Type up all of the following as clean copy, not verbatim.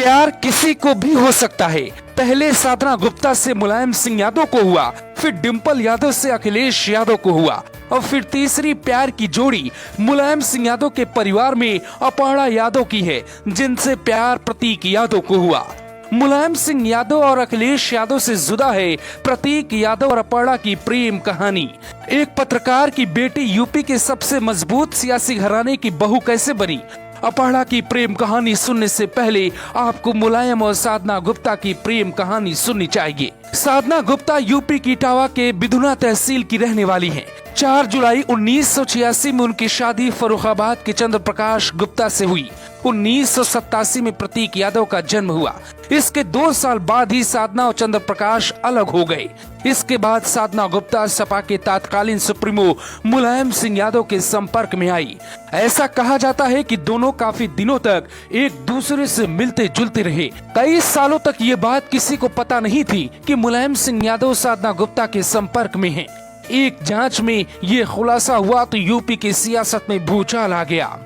प्यार किसी को भी हो सकता है। पहले साधना गुप्ता से मुलायम सिंह यादव को हुआ, फिर डिंपल यादव से अखिलेश यादव को हुआ और फिर तीसरी प्यार की जोड़ी मुलायम सिंह यादव के परिवार में अपर्णा यादव की है, जिनसे प्यार प्रतीक यादव को हुआ। मुलायम सिंह यादव और अखिलेश यादव से जुदा है प्रतीक यादव और अपर्णा की प्रेम कहानी। एक पत्रकार की बेटी यूपी के सबसे मजबूत सियासी घराने की बहू कैसे बनी? अपर्णा की प्रेम कहानी सुनने से पहले आपको मुलायम और साधना गुप्ता की प्रेम कहानी सुननी चाहिए। साधना गुप्ता यूपी की इटावा के बिधुना तहसील की रहने वाली हैं। 4 जुलाई 1986 में उनकी शादी फर्रुखाबाद के चंद्र प्रकाश गुप्ता से हुई। 1987 में प्रतीक यादव का जन्म हुआ। इसके 2 साल बाद ही साधना और चंद्र प्रकाश अलग हो गए। इसके बाद साधना गुप्ता सपा के तत्कालीन सुप्रीमो मुलायम सिंह यादव के संपर्क में आई। ऐसा कहा जाता है कि दोनों काफी दिनों तक एक दूसरे से मिलते जुलते रहे। कई सालों तक ये बात किसी को पता नहीं थी कि मुलायम सिंह यादव साधना गुप्ता के संपर्क में हैं। एक जांच में ये खुलासा हुआ तो यूपी की सियासत में भूचाल आ गया।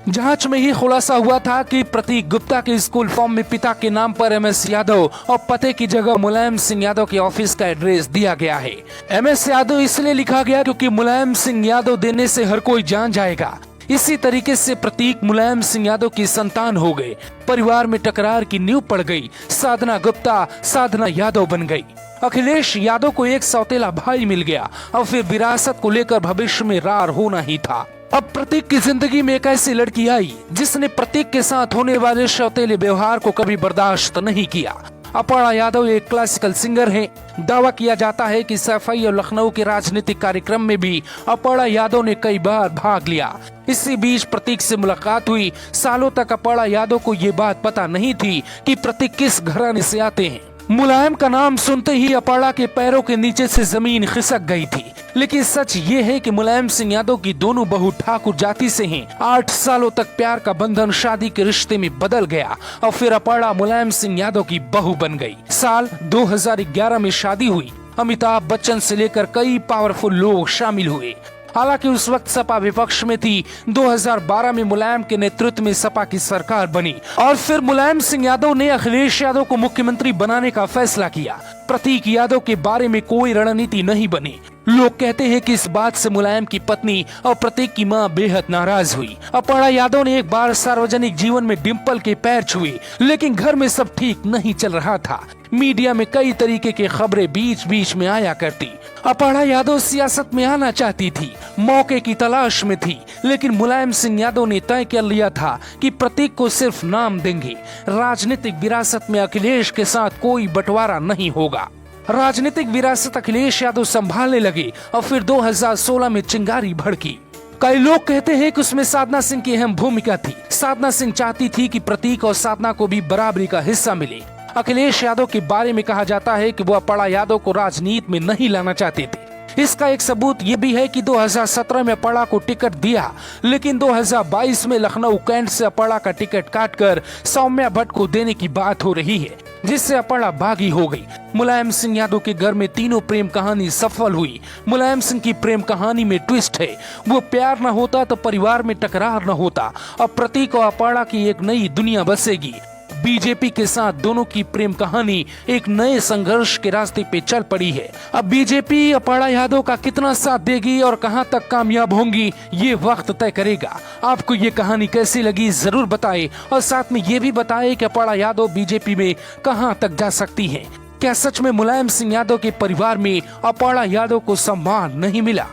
जांच में ही खुलासा हुआ था कि प्रतीक गुप्ता के स्कूल फॉर्म में पिता के नाम पर MS यादव और पते की जगह मुलायम सिंह यादव के ऑफिस का एड्रेस दिया गया है। MS यादव इसलिए लिखा गया क्योंकि मुलायम सिंह यादव देने से हर कोई जान जाएगा। इसी तरीके से प्रतीक मुलायम सिंह यादव की संतान हो गए। परिवार में टकरार की नींव पड़ गई। साधना गुप्ता साधना यादव बन गई। अखिलेश यादव को एक सौतेला भाई मिल गया और फिर विरासत को लेकर भविष्य में रार होना ही था। अब प्रतीक की जिंदगी में एक ऐसी लड़की आई जिसने प्रतीक के साथ होने वाले सौतेले व्यवहार को कभी बर्दाश्त नहीं किया। अपर्णा यादव एक क्लासिकल सिंगर हैं। दावा किया जाता है कि सफाई और लखनऊ के राजनीतिक कार्यक्रम में भी अपर्णा यादव ने कई बार भाग लिया। इसी बीच प्रतीक से मुलाकात हुई। सालों तक अपर्णा यादव को ये बात पता नहीं थी कि प्रतीक किस घराने से आते हैं। मुलायम का नाम सुनते ही अपर्णा के पैरों के नीचे से जमीन खिसक गई थी। लेकिन सच ये है कि मुलायम सिंह यादव की दोनों बहू ठाकुर जाति से हैं। 8 सालों तक प्यार का बंधन शादी के रिश्ते में बदल गया और फिर अपर्णा मुलायम सिंह यादव की बहू बन गई। साल 2011 में शादी हुई। अमिताभ बच्चन से लेकर कई पावरफुल लोग शामिल हुए। हालांकि उस वक्त सपा विपक्ष में थी। 2012 में मुलायम के नेतृत्व में सपा की सरकार बनी और फिर मुलायम सिंह यादव ने अखिलेश यादव को मुख्यमंत्री बनाने का फैसला किया। प्रतीक यादव के बारे में कोई रणनीति नहीं बनी। लोग कहते हैं कि इस बात से मुलायम की पत्नी और प्रतीक की मां बेहद नाराज हुई। अपर्णा यादव ने एक बार सार्वजनिक जीवन में डिंपल के पैर छुए, लेकिन घर में सब ठीक नहीं चल रहा था। मीडिया में कई तरीके की खबरें बीच बीच में आया करती। अपर्णा यादव सियासत में आना चाहती थी, मौके की तलाश में थी, लेकिन मुलायम सिंह यादव ने तय कर लिया था कि प्रतीक को सिर्फ नाम देंगे। राजनीतिक विरासत में अखिलेश के साथ कोई बंटवारा नहीं होगा। राजनीतिक विरासत अखिलेश यादव संभालने लगे और फिर 2016 में चिंगारी भड़की। कई लोग कहते हैं कि उसमें साधना सिंह की अहम भूमिका थी। साधना सिंह चाहती थी कि प्रतीक और साधना को भी बराबरी का हिस्सा मिले। अखिलेश यादव के बारे में कहा जाता है कि वो अपर्णा यादव को राजनीति में नहीं लाना चाहते थे। इसका एक सबूत ये भी है कि 2017 में अपर्णा को टिकट दिया, लेकिन 2022 में लखनऊ कैंट से अपर्णा का टिकट काटकर सौम्या भट्ट को देने की बात हो रही है, जिससे अपर्णा बागी हो गई। मुलायम सिंह यादव के घर में तीनों प्रेम कहानी सफल हुई। मुलायम सिंह की प्रेम कहानी में ट्विस्ट है। वो प्यार न होता तो परिवार में टकरार न होता। अब प्रतीक और अपर्णा की एक नई दुनिया बसेगी। बीजेपी के साथ दोनों की प्रेम कहानी एक नए संघर्ष के रास्ते पे चल पड़ी है। अब बीजेपी अपर्णा यादव का कितना साथ देगी और कहां तक कामयाब होंगी, ये वक्त तय करेगा। आपको ये कहानी कैसी लगी जरूर बताएं और साथ में ये भी बताएं कि अपर्णा यादव बीजेपी में कहां तक जा सकती हैं। क्या सच में मुलायम सिंह यादव के परिवार में अपर्णा यादव को सम्मान नहीं मिला?